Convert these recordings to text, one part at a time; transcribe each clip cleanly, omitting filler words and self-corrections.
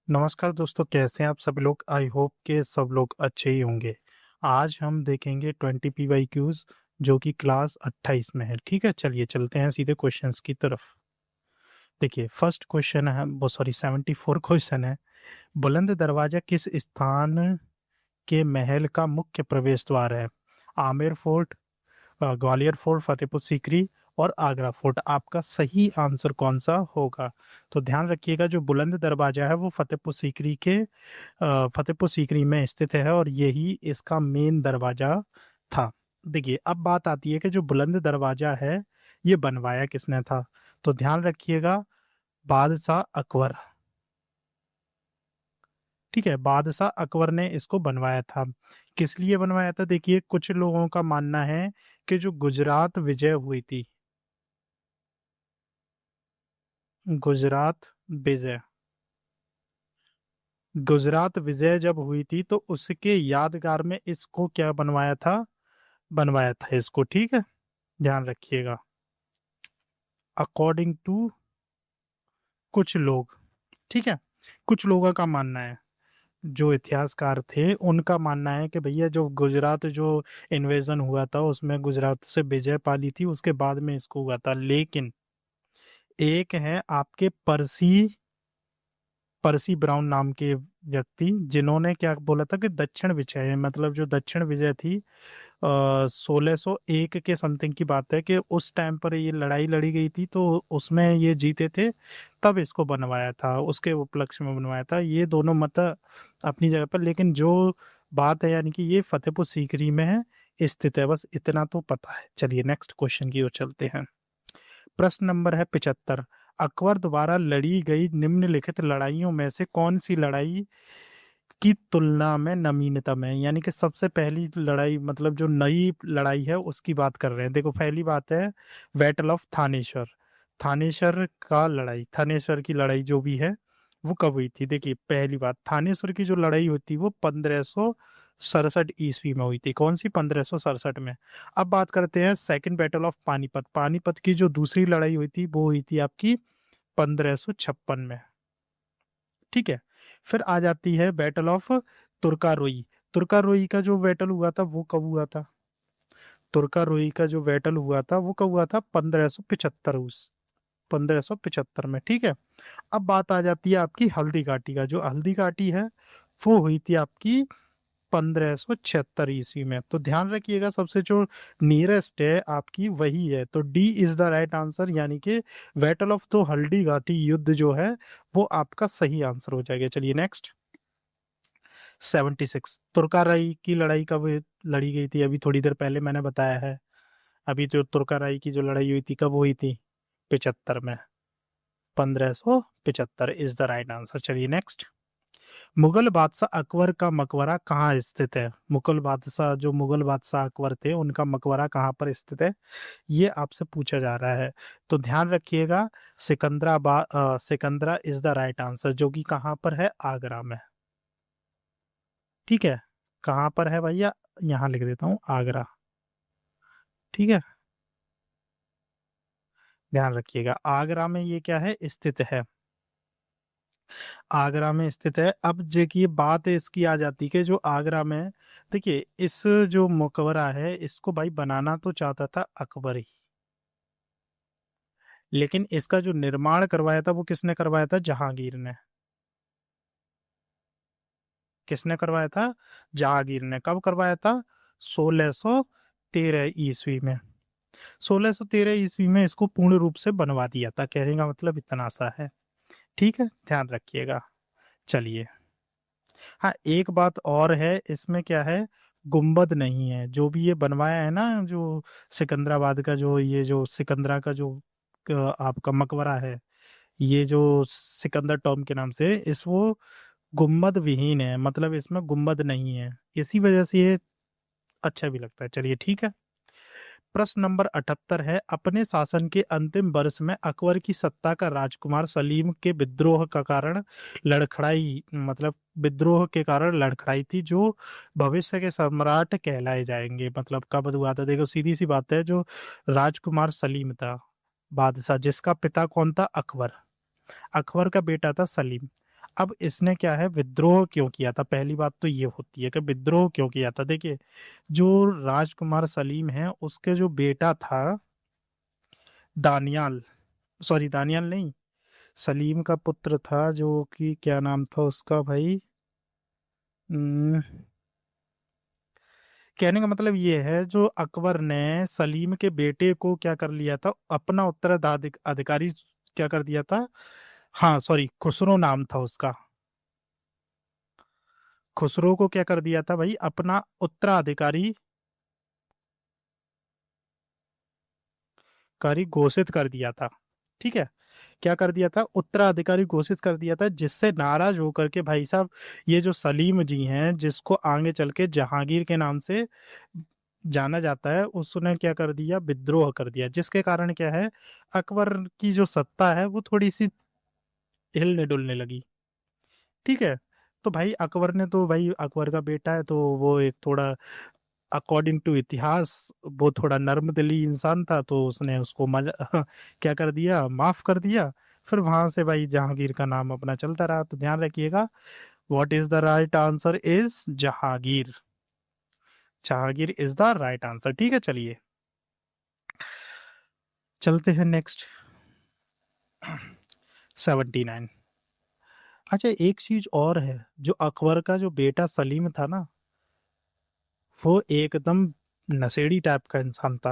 नमस्कार दोस्तों, कैसे हैं आप सभी लोग। आई होप के सब लोग अच्छे ही होंगे। आज हम देखेंगे 20 PYQs जो कि क्लास 28 में है। ठीक है, चलिए चलते हैं सीधे क्वेश्चंस की तरफ। देखिए, फर्स्ट क्वेश्चन है, वो सॉरी 74 क्वेश्चन है। बुलंद दरवाजा किस स्थान के महल का मुख्य प्रवेश द्वार है? आमेर फोर्ट, ग्वालियर फोर्ट, फतेहपुर सीकरी और आगरा फोर्ट। आपका सही आंसर कौन सा होगा? तो ध्यान रखिएगा, जो बुलंद दरवाजा है वो फतेहपुर सीकरी के फतेहपुर सीकरी में स्थित है और यही इसका मेन दरवाजा था। देखिए, अब बात आती है कि जो बुलंद दरवाजा है ये बनवाया किसने था। तो ध्यान रखिएगा, बादशाह अकबर। ठीक है, बादशाह अकबर ने इसको बनवाया था। किस लिए बनवाया था? देखिए, कुछ लोगों का मानना है कि जो गुजरात विजय हुई थी, गुजरात विजय, गुजरात विजय जब हुई थी तो उसके यादगार में इसको क्या बनवाया था, बनवाया था इसको। ठीक है, ध्यान रखिएगा। अकॉर्डिंग टू कुछ लोग, ठीक है, कुछ लोगों का मानना है, जो इतिहासकार थे उनका मानना है कि भैया जो गुजरात जो इन्वेजन हुआ था उसमें गुजरात से विजय पाली थी, उसके बाद में इसको हुआ था। लेकिन एक है आपके पर्सी, पर्सी ब्राउन नाम के व्यक्ति, जिन्होंने क्या बोला था कि दक्षिण विजय, मतलब जो दक्षिण विजय थी 1601 के समथिंग की बात है कि उस टाइम पर ये लड़ाई लड़ी गई थी तो उसमें ये जीते थे, तब इसको बनवाया था, उसके उपलक्ष्य में बनवाया था। ये दोनों मत अपनी जगह पर, लेकिन जो बात है यानी कि ये फतेहपुर सीकरी में है स्थित है, बस इतना तो पता है। चलिए नेक्स्ट क्वेश्चन की ओर चलते हैं। प्रश्न नंबर है 75। अकबर द्वारा लड़ी गई निम्नलिखित लड़ाइयों में से कौन सी लड़ाई की तुलना में नवीनतम है? यानी कि सबसे पहली लड़ाई, मतलब जो नई लड़ाई है उसकी बात कर रहे हैं। देखो, पहली बात है बैटल ऑफ थानेश्वर। थानेश्वर का लड़ाई, थानेश्वर की लड़ाई जो भी है वो कब हुई थी? देखिए, पहली बात, थानेश्वर की जो लड़ाई हुई थी वो 1567 ईस्वी में हुई थी। कौन सी? 1567 में। अब बात करते हैं second battle of Panipat. Panipat की जो दूसरी लड़ाई हुई थी वो हुई थी आपकी 1556 में। ठीक है, फिर आ जाती है बैटल ऑफ तुर्कारोई। तुर्कारोई का जो बैटल हुआ था वो कब हुआ था? तुर्कारोई का जो बैटल हुआ था वो कब हुआ था? 1575, उस 1575 में। ठीक है, अब बात आ जाती है आपकी हल्दी घाटी का। जो हल्दी घाटी है वो हुई थी आपकी 1576 ईस्वी में। तो ध्यान रखिएगा, सबसे जो नियरेस्ट है आपकी वही है, तो D is the right answer, यानी कि बैटल ऑफ तो हल्दी घाटी युद्ध जो है वो आपका सही आंसर हो जाएगा। चलिए नेक्स्ट। 76, तुर्काराई की लड़ाई कब लड़ी गई थी? अभी थोड़ी देर पहले मैंने बताया है। अभी जो तुर्काराई की जो लड़ाई हुई थी कब हुई थी? 75 में। 1575 इज द राइट आंसर। चलिए नेक्स्ट। मुगल बादशाह अकबर का मकबरा कहाँ स्थित है? मुगल बादशाह, जो मुगल बादशाह अकबर थे उनका मकबरा कहाँ पर स्थित है, ये आपसे पूछा जा रहा है। तो ध्यान रखिएगा, Secunderabad, Sikandra is the right answer, जो कि कहाँ पर है? आगरा में। ठीक है, कहाँ पर है भैया? यहाँ लिख देता हूँ, आगरा। ठीक है, ध्यान रखिएगा, आगरा में ये क्या है, स्थित है, आगरा में स्थित है। अब देखिए, बात इसकी आ जाती है कि जो आगरा में, देखिए इस जो मकबरा है इसको भाई बनाना तो चाहता था अकबर ही, लेकिन इसका जो निर्माण करवाया था वो किसने करवाया था? जहांगीर ने। किसने करवाया था? जहांगीर ने। कब करवाया था? 1613 ईस्वी में। 1613 ईस्वी में इसको पूर्ण रूप से बनवा दिया था, कहने का मतलब इतना सा है। ठीक है, ध्यान रखिएगा। चलिए, हाँ एक बात और है, इसमें क्या है, गुम्बद नहीं है। जो भी ये बनवाया है ना, जो सिकंदराबाद का, जो ये जो सिकंदरा का जो आपका मकबरा है, ये जो सिकंदर टॉम के नाम से, इस वो गुम्बद विहीन है, मतलब इसमें गुम्बद नहीं है, इसी वजह से ये अच्छा भी लगता है। चलिए ठीक है। प्रश्न नंबर 78 है, अपने शासन के अंतिम वर्ष में अकबर की सत्ता का राजकुमार सलीम के विद्रोह का कारण लड़खड़ाई, मतलब विद्रोह के कारण लड़खड़ाई थी, जो भविष्य के सम्राट कहलाए जाएंगे। मतलब कब हुआ था? देखो सीधी सी बात है, जो राजकुमार सलीम था बादशाह, जिसका पिता कौन था? अकबर। अकबर का बेटा था सलीम। अब इसने क्या है, विद्रोह क्यों किया था, पहली बात तो ये होती है कि विद्रोह क्यों किया था। देखिए, जो राजकुमार सलीम है उसके जो बेटा था दानियाल, सॉरी दानियाल नहीं, सलीम का पुत्र था जो कि क्या नाम था उसका भाई, हम्म, कहने का मतलब ये है जो अकबर ने सलीम के बेटे को क्या कर लिया था, अपना उत्तराधिकारी क्या कर दिया था। हाँ सॉरी, खुसरो नाम था उसका। खुसरो को क्या कर दिया था भाई, अपना उत्तराधिकारी कारी घोषित कर दिया था। ठीक है, क्या कर दिया था, उत्तराधिकारी घोषित कर दिया था, जिससे नाराज होकर के भाई साहब ये जो सलीम जी हैं, जिसको आगे चल के जहांगीर के नाम से जाना जाता है, उसने क्या कर दिया, विद्रोह कर दिया, जिसके कारण क्या है, अकबर की जो सत्ता है वो थोड़ी सी हिलने डुलने लगी। ठीक है, तो भाई अकबर ने तो, भाई अकबर का बेटा है तो वो एक थोड़ा, अकॉर्डिंग टू इतिहास, वो थोड़ा नर्मदिली इंसान था, तो उसने उसको मजा क्या कर दिया, माफ कर दिया। फिर वहां से भाई जहांगीर का नाम अपना चलता रहा। तो ध्यान रखिएगा, what is the right answer is Jahangir. Jahangir is the right answer. ठीक है, चलिए चलते हैं नेक्स्ट। 79। अच्छा, एक चीज और है, जो अकबर का जो बेटा सलीम था ना, वो एकदम नशेड़ी टाइप का इंसान था।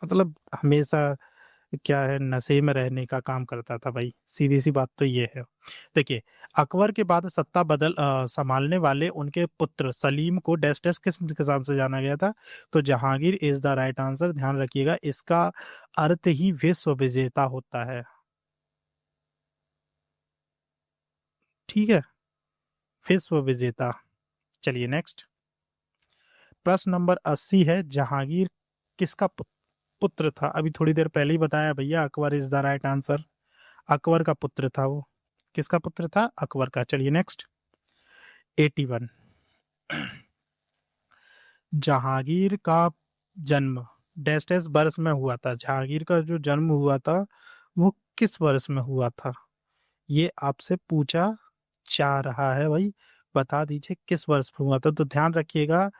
मतलब हमेशा क्या है, नशे में रहने का काम करता था भाई, सीधी सी बात तो ये है। देखिए, अकबर के बाद सत्ता संभालने वाले उनके पुत्र सलीम को डैश डैश किस के नाम से जाना गया था, तो Jahangir is the right answer. ध्यान रखिएगा, इसका अर्थ ही विश्व विजेता होता है। ठीक है, विश्व विजेता। चलिए नेक्स्ट, प्रश्न नंबर 80 है, जहांगीर किसका पुत्र था। अभी थोड़ी देर पहले ही बताया भैया, Akbar is the right answer. Akbar का पुत्र था वो। किसका पुत्र था, अकबर का। चलिए नेक्स्ट, 81, जहांगीर का जन्म डैश डैश वर्ष में हुआ था। जहांगीर का जो जन्म हुआ था वो किस वर्ष में हुआ था, ये आपसे पूछा जा रहा है भाई, बता दीजिए किस वर्ष में हुआ था। तो ध्यान रखिएगा,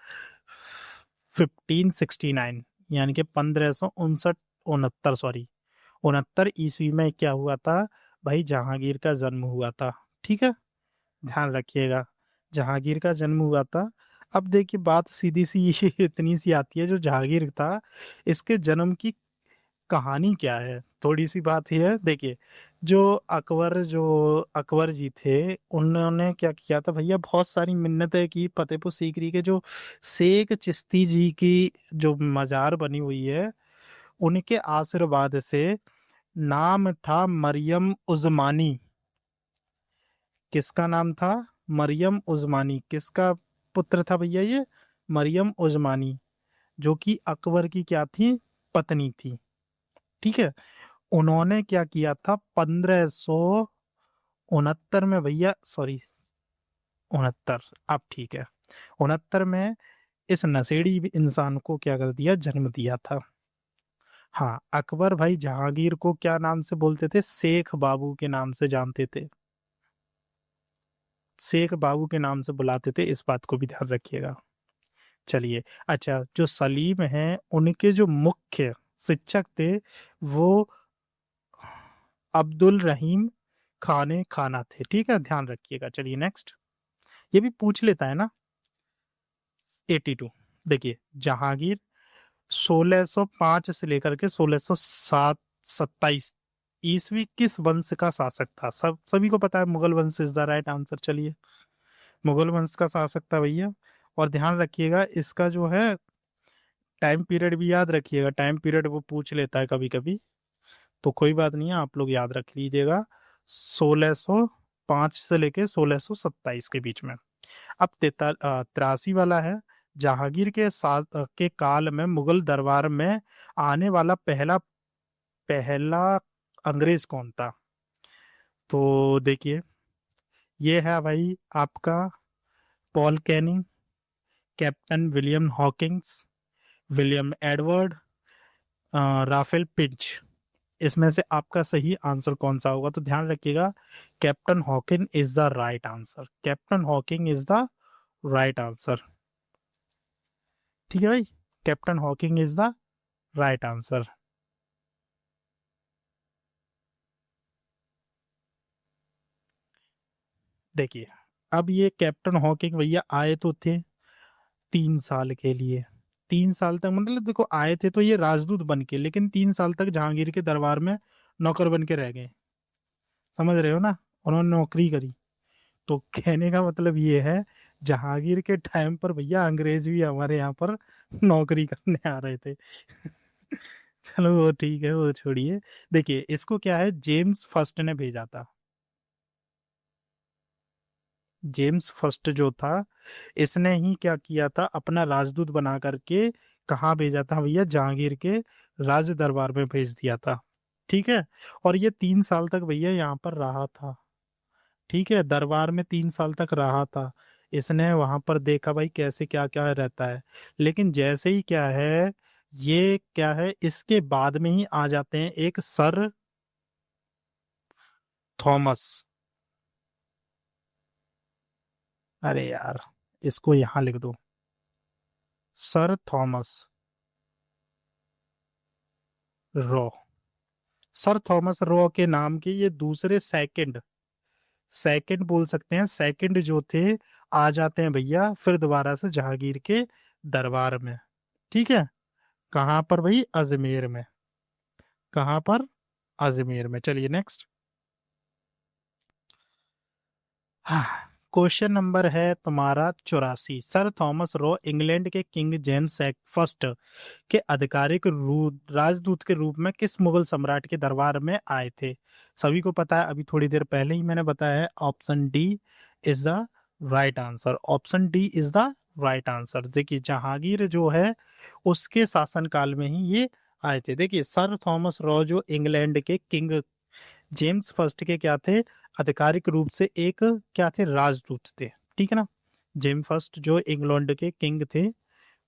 1569, यानी कि 1559, उनहत्तर सॉरी, 69 ईस्वी में क्या हुआ था भाई, जहांगीर का जन्म हुआ था। ठीक है, ध्यान रखिएगा, जहांगीर का जन्म हुआ था। अब देखिए, बात सीधी सी इतनी सी आती है, जो जहांगीर था इसके जन्म की कहानी क्या है। थोड़ी सी बात ही है, देखिए, जो अकबर जी थे, उन्होंने क्या किया था भैया, बहुत सारी मिन्नतें की। फतेहपुर सीकरी के जो शेख चिश्ती जी की जो मजार बनी हुई है, उनके आशीर्वाद से, नाम था मरियम उज़मानी। किसका नाम था, मरियम उज़मानी। किसका पुत्र था भैया ये, मरियम उज़मानी, जो कि अकबर की क्या थी, पत्नी थी। ठीक है, उन्होंने क्या किया था 1569 में भैया, सॉरी 69, अब ठीक है, 69 में इस नशेड़ी इंसान को क्या कर दिया, जन्म दिया था। हाँ, अकबर भाई जहांगीर को क्या नाम से बोलते थे, शेख बाबू के नाम से जानते थे, शेख बाबू के नाम से बुलाते थे, इस बात को भी ध्यान रखिएगा। चलिए, अच्छा, जो सलीम हैं उनके जो मुख्य शिक्षक थे वो अब्दुल रहीम खाना थे। ठीक है, ध्यान रखिएगा। चलिए नेक्स्ट, ये भी पूछ लेता है ना। 82, देखिए, जहांगीर 1605 से लेकर के 1607 27 ईस्वी किस वंश का शासक था। सब सभी को पता है, मुगल वंश इज द राइट आंसर। चलिए, मुगल वंश का शासक था भैया। और ध्यान रखिएगा, इसका जो है टाइम पीरियड भी याद रखिएगा, टाइम पीरियड वो पूछ लेता है कभी कभी, तो कोई बात नहीं है, आप लोग याद रख लीजिएगा, 1605 से लेके 1627 के बीच में। अब 83 वाला है, जहांगीर के साथ के काल में मुगल दरबार में आने वाला पहला पहला अंग्रेज कौन था। तो देखिए, ये है भाई आपका Paul Canning, captain William Hawkins, William Edward, Raphael Pinch. इसमें से आपका सही आंसर कौन सा होगा? तो ध्यान रखिएगा, captain Hawking is the right answer. Captain Hawking is the right answer. ठीक है भाई, captain Hawking is the right answer. देखिए, अब ये कैप्टन हॉकिंग भैया आए तो थे 3 साल के लिए। 3 साल तक मतलब देखो आए थे तो ये राजदूत बन के, लेकिन 3 साल तक जहांगीर के दरबार में नौकर बन के रह गए। समझ रहे हो ना? उन्होंने नौकरी करी। तो कहने का मतलब ये है, जहांगीर के टाइम पर भैया अंग्रेज भी हमारे यहाँ पर नौकरी करने आ रहे थे। चलो वो ठीक है, वो छोड़िए। देखिए इसको क्या है, जेम्स फर्स्ट ने भेजा था। जेम्स फर्स्ट जो था, इसने ही क्या किया था, अपना राजदूत बना करके कहाँ भेजा था भैया? जहांगीर के राज दरबार में भेज दिया था। ठीक है। और ये 3 साल तक भैया यहाँ पर रहा था। ठीक है, दरबार में 3 साल तक रहा था। इसने वहां पर देखा भाई कैसे क्या क्या रहता है। लेकिन जैसे ही क्या है, ये क्या है, इसके बाद में ही आ जाते हैं एक सर थॉमस। अरे यार, इसको यहां लिख दो, sir Thomas raw. Sir Thomas raw के नाम के ये दूसरे सेकंड, सेकंड बोल सकते हैं, सेकंड जो थे, आ जाते हैं भैया फिर दोबारा से जहांगीर के दरबार में। ठीक है। कहाँ पर भाई? अजमेर में। कहाँ पर? अजमेर में। चलिए नेक्स्ट। हाँ, क्वेश्चन नंबर है तुम्हारा 84। सर थॉमस रो इंग्लैंड के किंग जेम्स फर्स्ट के आधिकारिक राजदूत के रूप में किस मुगल सम्राट के दरबार में आए थे? सभी को पता है, अभी थोड़ी देर पहले ही मैंने बताया है, option D is the right answer. Option D is the right answer. देखिए जहांगीर जो है उसके शासनकाल में ही ये आए थे। देखिए सर थॉमस रॉ जो इंग्लैंड के किंग जेम्स फर्स्ट के क्या थे, आधिकारिक रूप से एक क्या थे, राजदूत थे। ठीक है ना? जेम्स फर्स्ट जो इंग्लैंड के किंग थे,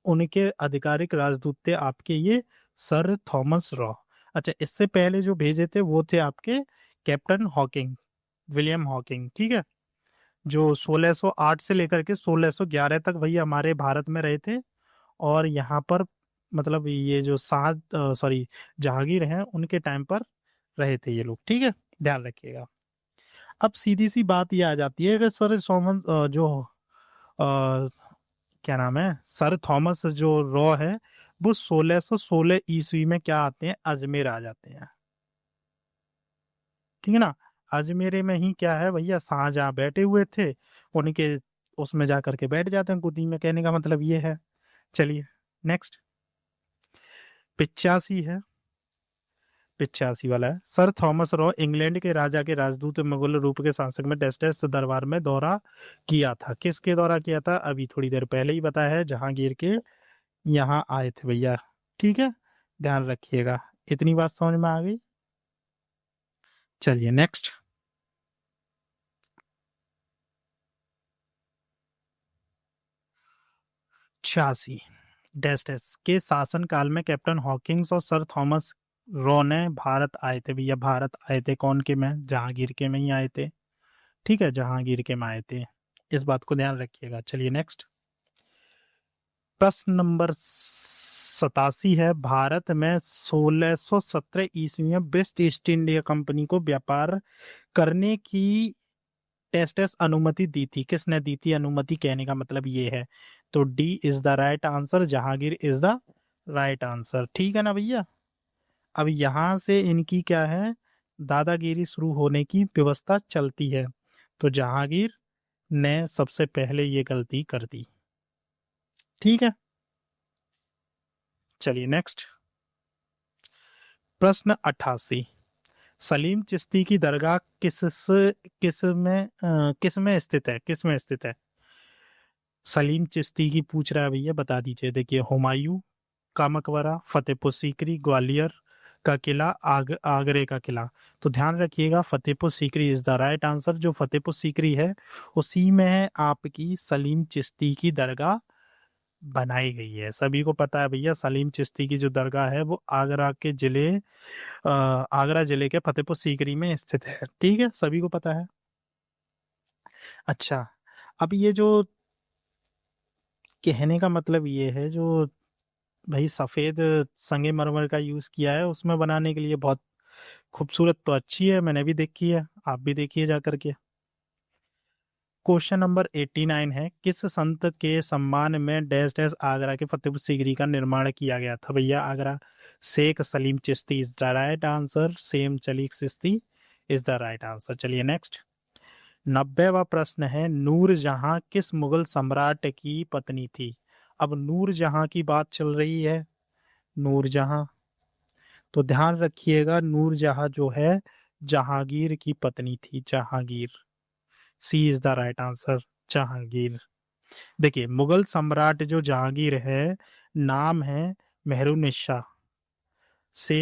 उनके आधिकारिक राजदूत थे आपके ये सर थॉमस रॉ। अच्छा, इससे पहले जो भेजे थे वो थे आपके कैप्टन हॉकिंग, विलियम हॉकिंग। ठीक है, जो 1608 से लेकर के 1611 तक भैया हमारे भारत में रहे थे। और यहाँ पर मतलब ये जो शाह सॉरी जहांगीर हैं उनके टाइम पर रहे थे ये लोग। ठीक है, ध्यान रखिएगा। अब सीधी सी बात ये आ जाती है कि सर सोमन जो क्या नाम है, सर थॉमस जो रॉ है, वो 1616 ईस्वी में क्या आते हैं, अजमेर आ जाते हैं। ठीक है ना? अजमेर में ही क्या है भैया, शाहजहां बैठे हुए थे, उनके उसमें जा करके बैठ जाते हैं गोदी में, कहने का मतलब ये है। चलिए नेक्स्ट। 85 है, 85 वाला है। सर थॉमस रॉ इंग्लैंड के राजा के राजदूत मुगल रूप के शासक में डेस्टेस दरबार में दौरा किया था। किसके दौरा किया था? अभी थोड़ी देर पहले ही बताया है, जहांगीर के यहाँ आए थे भैया। ठीक है, ध्यान रखिएगा। इतनी बात समझ में आ गई? चलिए नेक्स्ट। 86, डेस्टेस के शासनकाल में कैप्टन हॉकिंस और सर थॉमस रॉ ने भारत आए थे भैया। भारत आए थे कौन के में? जहांगीर के में ही आए थे। ठीक है, जहांगीर के में आए थे। इस बात को ध्यान रखिएगा। चलिए नेक्स्ट। प्रश्न नंबर 87 है। भारत में 1617 ईस्वी में वेस्ट ईस्ट इंडिया कंपनी को व्यापार करने की टेस्टेस अनुमति दी थी। किसने दी थी अनुमति? कहने का मतलब ये है। तो D is the right answer, Jahangir is the right answer. ठीक है ना भैया? अब यहां से इनकी क्या है, दादागिरी शुरू होने की व्यवस्था चलती है। तो जहांगीर ने सबसे पहले ये गलती कर दी। ठीक है, चलिए नेक्स्ट। प्रश्न 88। सलीम चिश्ती की दरगाह किस में स्थित है? किस में स्थित है? सलीम चिश्ती की पूछ रहा है भैया, बता दीजिए। देखिए, हुमायूं का मकबरा, फतेहपुर सीकरी, ग्वालियर का किला, आगरे का किला। तो ध्यान रखिएगा, Fatehpur Sikri is the right answer. जो फतेहपुर सीकरी है उसी में है आपकी सलीम चिश्ती की दरगाह बनाई गई है। सभी को पता है भैया, सलीम चिश्ती की जो दरगाह है वो आगरा जिले के फतेहपुर सीकरी में स्थित है। ठीक है, सभी को पता है। अच्छा, अब ये जो कहने का मतलब ये है, जो भाई सफेद संगमरमर का यूज किया है उसमें बनाने के लिए, बहुत खूबसूरत तो अच्छी है, मैंने भी देखी है, आप भी देखिए जा करके। क्वेश्चन नंबर 89 है, किस संत के सम्मान में डैश डैश आगरा के फतेहपुर सीकरी का निर्माण किया गया था? भैया Agra, Sheikh Salim Chishti is the right answer, same चलीक Chishti is the right answer. चलिए नेक्स्ट, 90वां प्रश्न है, नूर जहां किस मुगल सम्राट की पत्नी थी? अब नूर जहां की बात चल रही है, नूर जहां, तो ध्यान रखिएगा, नूर जहां जो है जहांगीर की पत्नी थी, Jahangir. C is the right answer, Jahangir. देखिए, मुगल सम्राट जो जहांगीर है, नाम है मेहरुनिशा से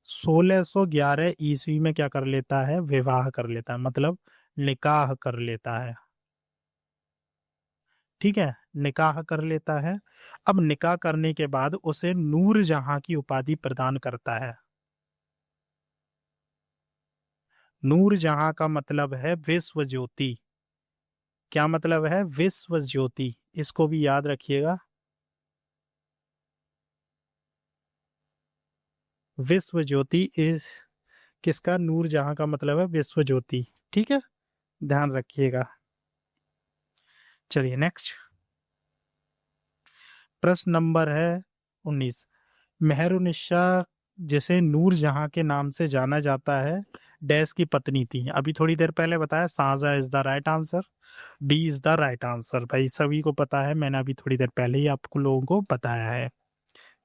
1611 ईस्वी में क्या कर लेता है? विवाह कर लेता है, मतलब निकाह कर लेता है। ठीक है, निकाह कर लेता है। अब निकाह करने के बाद उसे नूर जहां की उपाधि प्रदान करता है। नूर जहां का मतलब है विश्व ज्योति। क्या मतलब है? विश्व ज्योति, इसको भी याद रखिएगा। विश्व ज्योति इस किसका? नूर जहां का मतलब है विश्व ज्योति। ठीक है, ध्यान रखिएगा। चलिए नेक्स्ट, प्रश्न नंबर है 19, मेहरुनिशा जिसे नूर जहां के नाम से जाना जाता है, डैश की पत्नी थी? अभी थोड़ी देर पहले बताया, Shahjahan is the right answer, D is the right answer. भाई सभी को पता है, मैंने अभी थोड़ी देर पहले ही आपको लोगों को बताया है।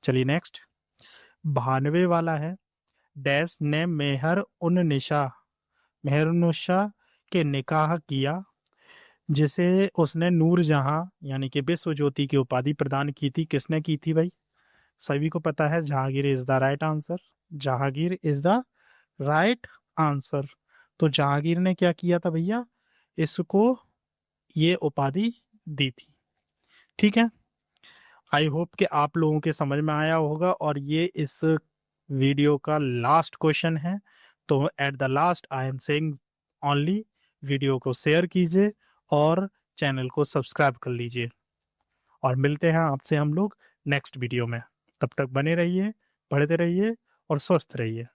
चलिए नेक्स्ट, 92 वाला है, डैश ने मेहरुनिशा के निकाह किया, जिसे उसने नूर जहां यानी कि विश्व ज्योति की उपाधि प्रदान की थी? किसने की थी भाई? सभी को पता है, Jahangir is the right answer, Jahangir is the right answer. तो जहांगीर ने क्या किया था भैया? इसको ये उपाधि दी थी। ठीक है, आई होप कि आप लोगों के समझ में आया होगा, और ये इस वीडियो का लास्ट क्वेश्चन है। तो at the last I am saying only, video को शेयर कीजिए और चैनल को सब्सक्राइब कर लीजिए, और मिलते हैं आपसे हम लोग नेक्स्ट वीडियो में। तब तक बने रहिए, पढ़ते रहिए और स्वस्थ रहिए।